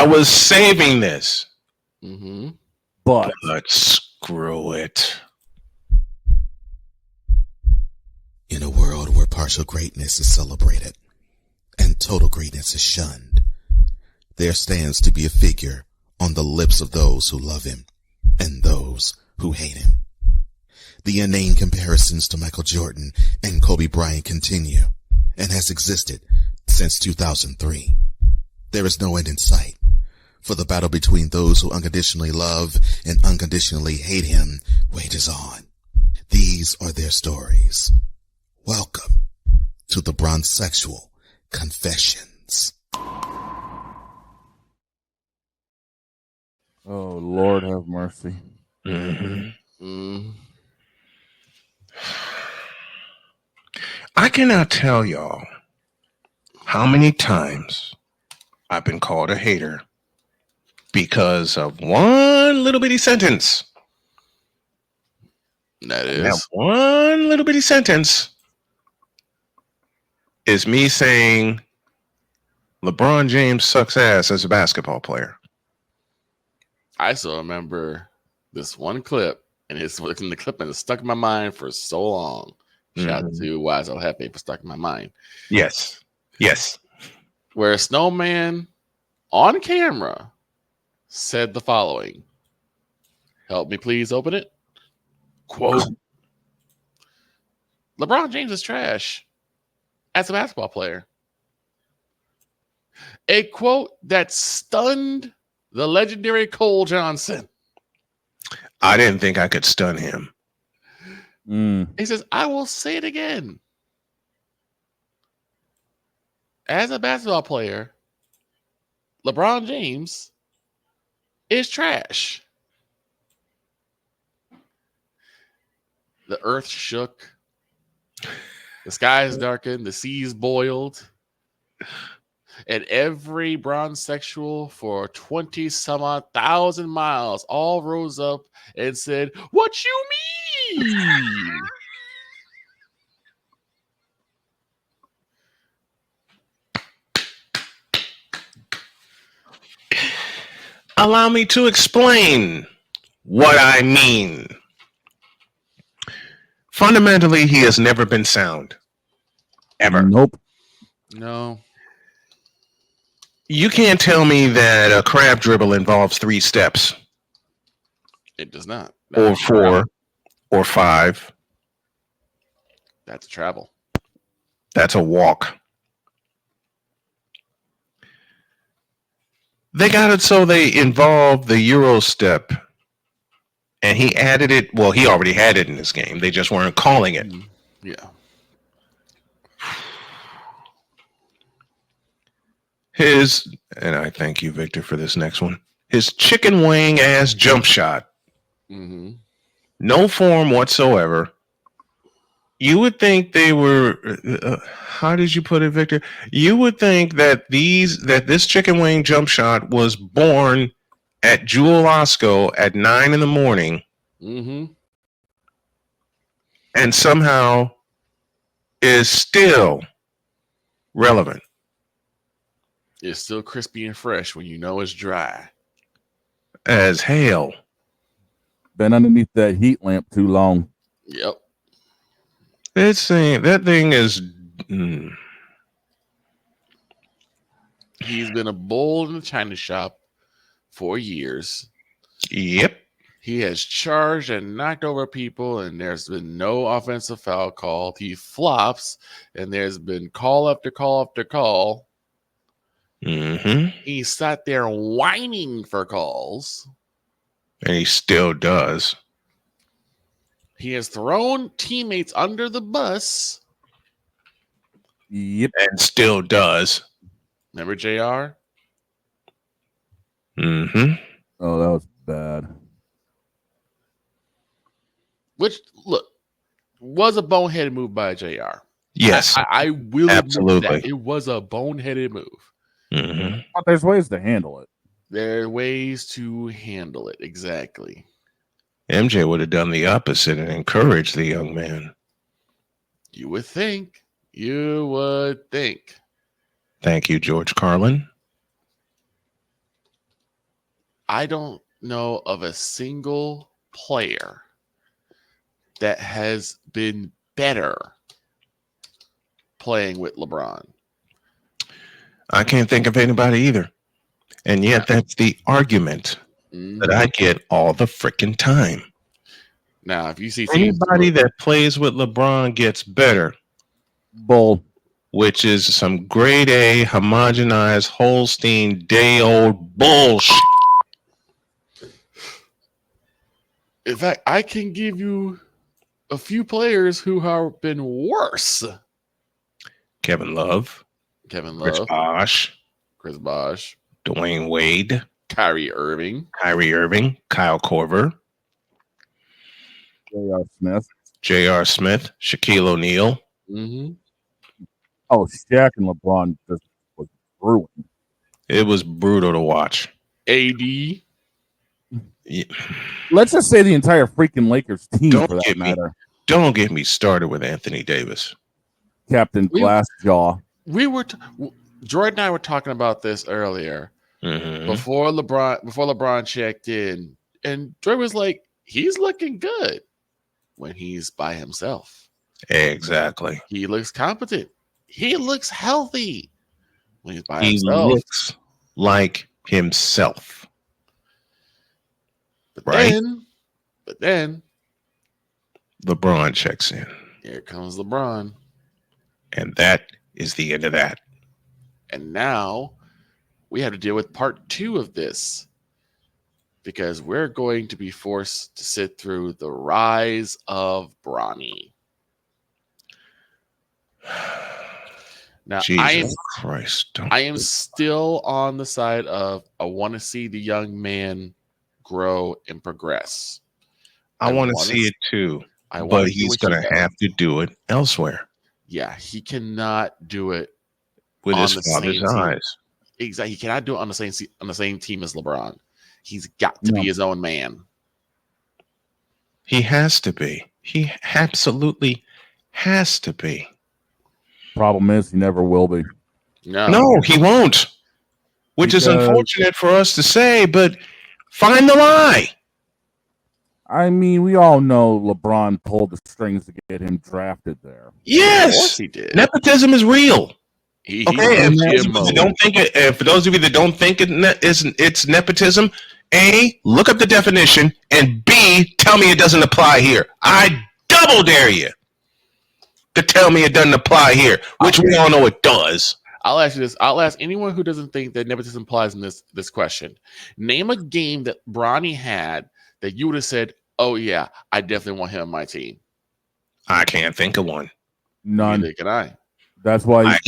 I was saving this, Mm-hmm. But but screw it. In a world where partial greatness is celebrated and total greatness is shunned, there stands to be a figure on the lips of those who love him and those who hate him. The inane comparisons to Michael Jordan and Kobe Bryant continue and has existed since 2003. There is no end in sight, for the battle between those who unconditionally love and unconditionally hate him wages on. These are their stories. Welcome to the Bronsexual Confessions. oh Lord have mercy. Mm-hmm. Mm. I cannot tell y'all how many times I've been called a hater because of one little bitty sentence. That And that is. one little bitty sentence is me saying LeBron James sucks ass as a basketball player. I still remember this one clip, and it's in the clip and it's stuck in my mind for so long. Shout out to Why So Happy for stuck in my mind. Yes. Yes. Where a snowman on camera said the following. Help me please open it. Quote, LeBron James is trash as a basketball player. A quote that stunned the legendary Cole Johnson. I didn't think I could stun him. He says, I will say it again. As a basketball player, LeBron James is trash. The earth shook. The skies darkened. The seas boiled. And every Bronsexual for 20 some odd thousand miles all rose up and said, what you mean? Allow me to explain what I mean. Fundamentally, he has never been sound. Ever. Nope. No. You can't tell me that a crab dribble involves 3 steps. It does not. Or 4 or 5. That's travel. That's a walk. They got it so they involved the Euro step. And he added it. Well, he already had it in this game. They just weren't calling it. Yeah. And I thank you, Victor, for this next one. His chicken wing ass jump shot. Mm-hmm. No form whatsoever. You would think they were. How did you put it, Victor? You would think that this chicken wing jump shot was born at Jewel Osco at 9 in the morning, and somehow is still relevant. It's still crispy and fresh when you know it's dry. As hell. Been underneath that heat lamp too long. Yep. That thing is. He's been a bull in the china shop for years. Yep. He has charged and knocked over people, and there's been no offensive foul called. He flops, and there's been call after call after call. He sat there whining for calls. And he still does. He has thrown teammates under the bus. Yep. And still does. Remember JR? Oh, that was bad. Which, look, was a boneheaded move by JR. Yes. I will absolutely admit that. It was a boneheaded move. But there's ways to handle it. There are ways to handle it. Exactly. MJ would have done the opposite and encouraged the young man. You would think. You would think. Thank you, George Carlin. I don't know of a single player that has been better playing with LeBron. I can't think of anybody either. And yet that's the argument that I get all the freaking time. Now, if you see anybody that plays with LeBron gets better. Bull. Which is some grade A, homogenized, Holstein, day-old bullshit. In fact, I can give you a few players who have been worse. Kevin Love. Chris Bosh. Dwayne Wade. Kyrie Irving. Kyle Korver. J.R. Smith. Shaquille O'Neal. Mm-hmm. Oh, Shaq and LeBron just was brutal. It was brutal to watch. AD. Yeah. Let's just say the entire freaking Lakers team for that matter. Don't get me started with Anthony Davis. Captain Glassjaw. Jordan and I were talking about this earlier before LeBron checked in, and Jordan was like, he's looking good when he's by himself. Exactly. He looks competent. He looks healthy when he's by himself. He looks like himself. But then LeBron checks in. Here comes LeBron. And that is the end of that. And now we have to deal with part 2 of this, because we're going to be forced to sit through the rise of Bronny. Now, Jesus Christ. I am still on the side of I want to see the young man grow and progress. I want to see it too. But he's going to have to do it elsewhere. Yeah, he cannot do it with his father's eyes. Exactly. He cannot do it on the same team as LeBron. He's got to be his own man. He has to be. He absolutely has to be. Problem is, he never will be. No, he won't. Which is unfortunate for us to say, but find the lie. I mean, we all know LeBron pulled the strings to get him drafted there. Yes, of course he did. Nepotism is real. For those of you that don't think it's nepotism, A, look up the definition, and B, tell me it doesn't apply here. I double dare you to tell me it doesn't apply here, which we all know it does. I'll ask you this. I'll ask anyone who doesn't think that nepotism applies in this question. Name a game that Bronny had that you would have said, oh, yeah, I definitely want him on my team. I can't think of one. None. Neither can I. That's why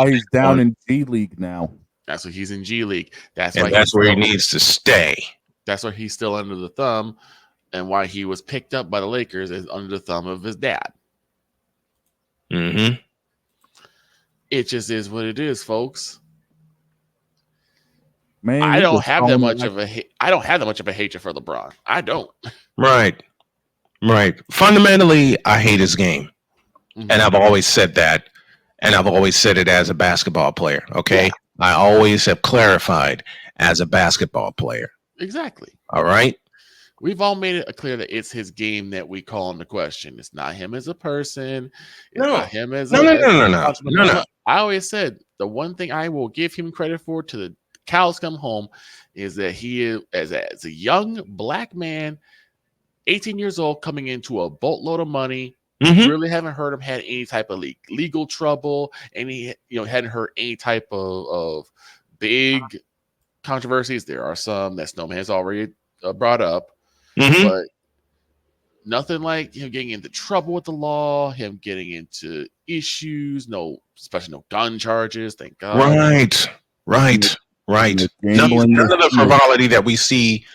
he's down in G League now. That's why he's in G League. That's where he needs to stay. That's why he's still under the thumb, and why he was picked up by the Lakers is under the thumb of his dad. Mm-hmm. It just is what it is, folks. Man, I don't have that much of a hatred for LeBron. I don't. Right. Fundamentally, I hate his game. Mm-hmm. And I've always said that. And I've always said it as a basketball player. Okay. Yeah. I always have clarified as a basketball player. Exactly. All right. We've all made it clear that it's his game that we call into question. It's not him as a person. It's not him as no. I always said the one thing I will give him credit for to the cows come home is that he is as a young black man, 18 years old, coming into a boatload of money. Mm-hmm. Really haven't heard him had any type of legal trouble. Hadn't heard any type of big controversies. There are some that Snowman has already brought up, but nothing like him getting into trouble with the law, him getting into issues, especially no gun charges. Thank God. Right. None of the frivolity that we see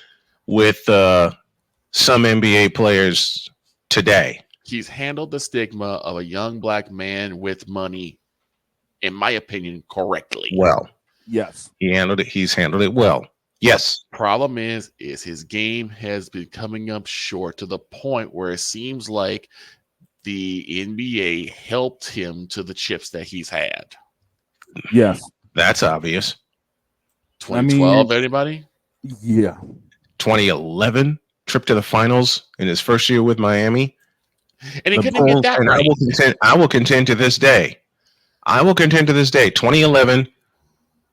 with some NBA players today. He's handled the stigma of a young black man with money, in my opinion, correctly. Well, yes. He's handled it well. Yes. Problem is his game has been coming up short to the point where it seems like the NBA helped him to the chips that he's had. Yes. That's obvious. 2012, anybody? Yeah. 2011 trip to the finals in his first year with Miami. And he The couldn't get Bulls, that and right. I will contend to this day. 2011,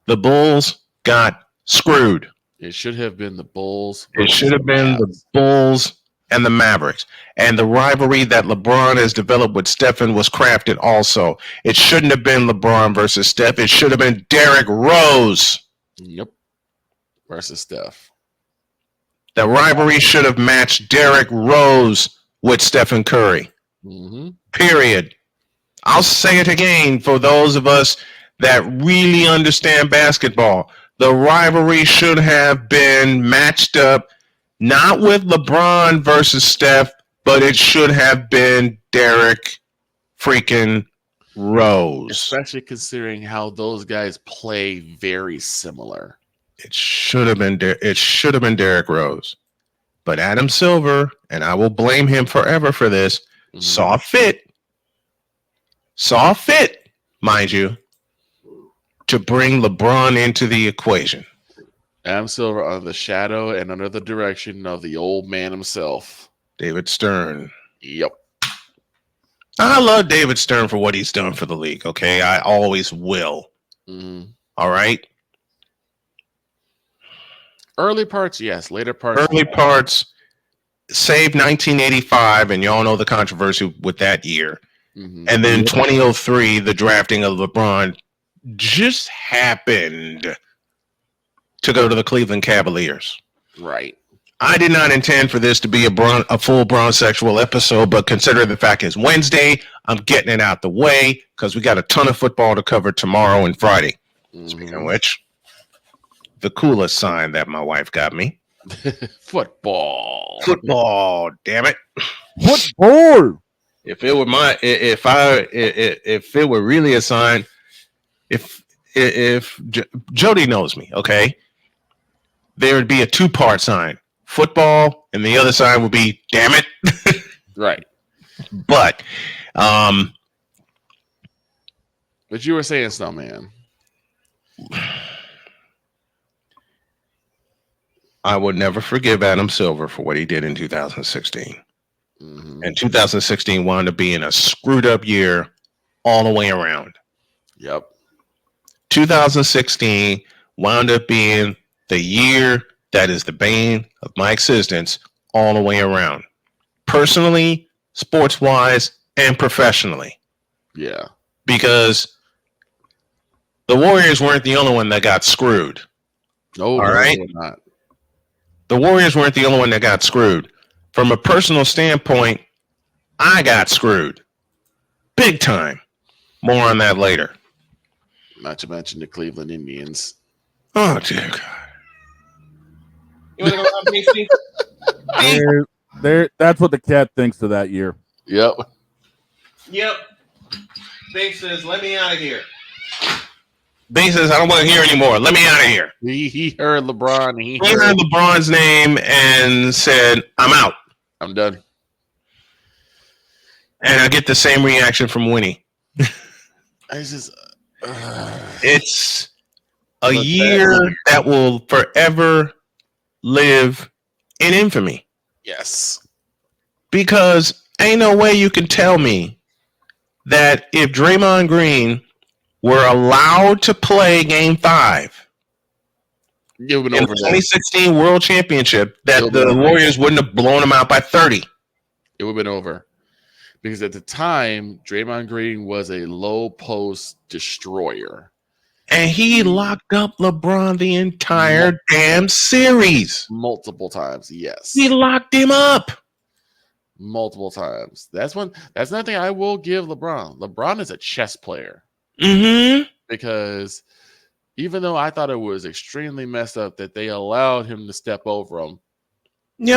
the Bulls got screwed. It should have been the Bulls. It should have been the Mavs. Bulls and the Mavericks. And the rivalry that LeBron has developed with Stephen was crafted also. It shouldn't have been LeBron versus Steph. It should have been Derrick Rose. Yep. Versus Steph. The rivalry should have matched Derrick Rose with Stephen Curry. Mm-hmm. Period. I'll say it again for those of us that really understand basketball. The rivalry should have been matched up not with LeBron versus Steph, but it should have been Derrick freaking Rose. Especially considering how those guys play very similar. It should have been Derrick Rose. But Adam Silver, and I will blame him forever for this, saw fit, mind you, to bring LeBron into the equation. Adam Silver under the shadow and under the direction of the old man himself, David Stern. Yep. I love David Stern for what he's done for the league, okay? I always will. Mm-hmm. All right? Early parts, yes. Later parts. Early parts, save 1985, and y'all know the controversy with that year. Mm-hmm. And then 2003, the drafting of LeBron just happened to go to the Cleveland Cavaliers. Right. I did not intend for this to be a full Bronsexual episode, but consider the fact it's Wednesday, I'm getting it out the way because we got a ton of football to cover tomorrow and Friday. Mm-hmm. Speaking of which, the coolest sign that my wife got me. Football, damn it. Football. If it were really a sign, if Jody knows me, okay, there would be a 2-part sign, football, and the other sign would be damn it. Right. But you were saying, Snowman. I would never forgive Adam Silver for what he did in 2016. Mm-hmm. And 2016 wound up being a screwed up year all the way around. Yep. 2016 wound up being the year that is the bane of my existence all the way around. Personally, sports-wise, and professionally. Yeah. Because the Warriors weren't the only one that got screwed. No, all right? Not. The Warriors weren't the only one that got screwed. From a personal standpoint, I got screwed. Big time. More on that later. Not to mention the Cleveland Indians. Oh, dear God. You want to go on, There, that's what the cat thinks of that year. Yep. Bing says, let me out of here. Bing says, I don't want to hear anymore. Let me out of here. He heard LeBron. He heard LeBron's name and said, I'm out. I'm done. And I get the same reaction from Winnie. It's a year that will forever live in infamy. Yes. Because ain't no way you can tell me that if Draymond Green were allowed to play Game 5 in the 2016 World Championship, that the Warriors wouldn't have blown him out by 30. It would have been over. Because at the time, Draymond Green was a low post destroyer. And he locked up LeBron the entire damn series. Multiple times, yes. He locked him up. Multiple times. That's another thing I will give LeBron. LeBron is a chess player. Mm-hmm. Because even though I thought it was extremely messed up that they allowed him to step over him,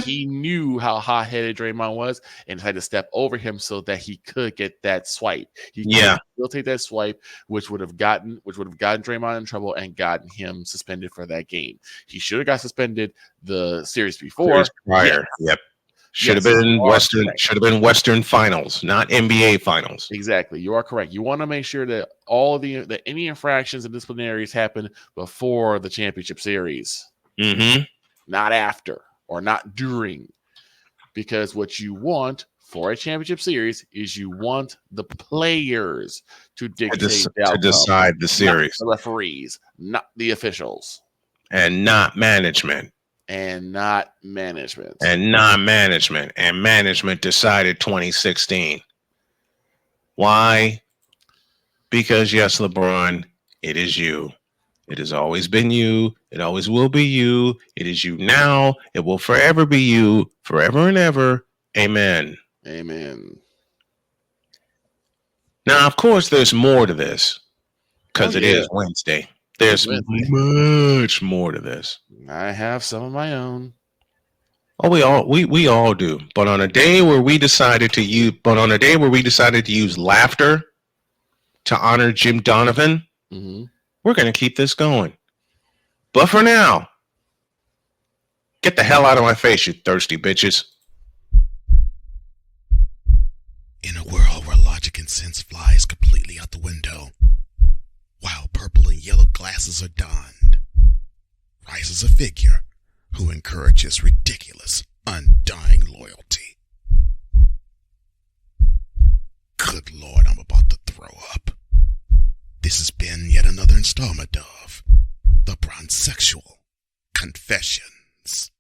he knew how hot-headed Draymond was and had to step over him so that he could get that swipe. He could still take that swipe, which would have gotten Draymond in trouble and gotten him suspended for that game. He should have got suspended the series before. Prior. Yep. Should have been Western Finals, not NBA Finals. Exactly. You are correct. You want to make sure that any infractions and disciplinaries happen before the championship series. Mm-hmm. not after or not during. Because what you want for a championship series is you want the players to dictate the to outcome, decide the series, not the referees, not the officials, and not management. And not management. And not management. And management decided 2016. Why? Because yes, LeBron, it is you. It has always been you. It always will be you. It is you now. It will forever be you, forever and ever. Amen. Amen. Now, of course, there's more to this because it yeah. is Wednesday. There's much more to this. I have some of my own. Oh, we all do. But on a day where we decided to use laughter to honor Jim Donovan, we're going to keep this going. But for now, get the hell out of my face, you thirsty bitches. In a world where logic and sense flies completely out the window, while purple and yellow glasses are donned, rises a figure who encourages ridiculous, undying loyalty. Good Lord, I'm about to throw up. This has been yet another installment of the Bronsexual Confessions.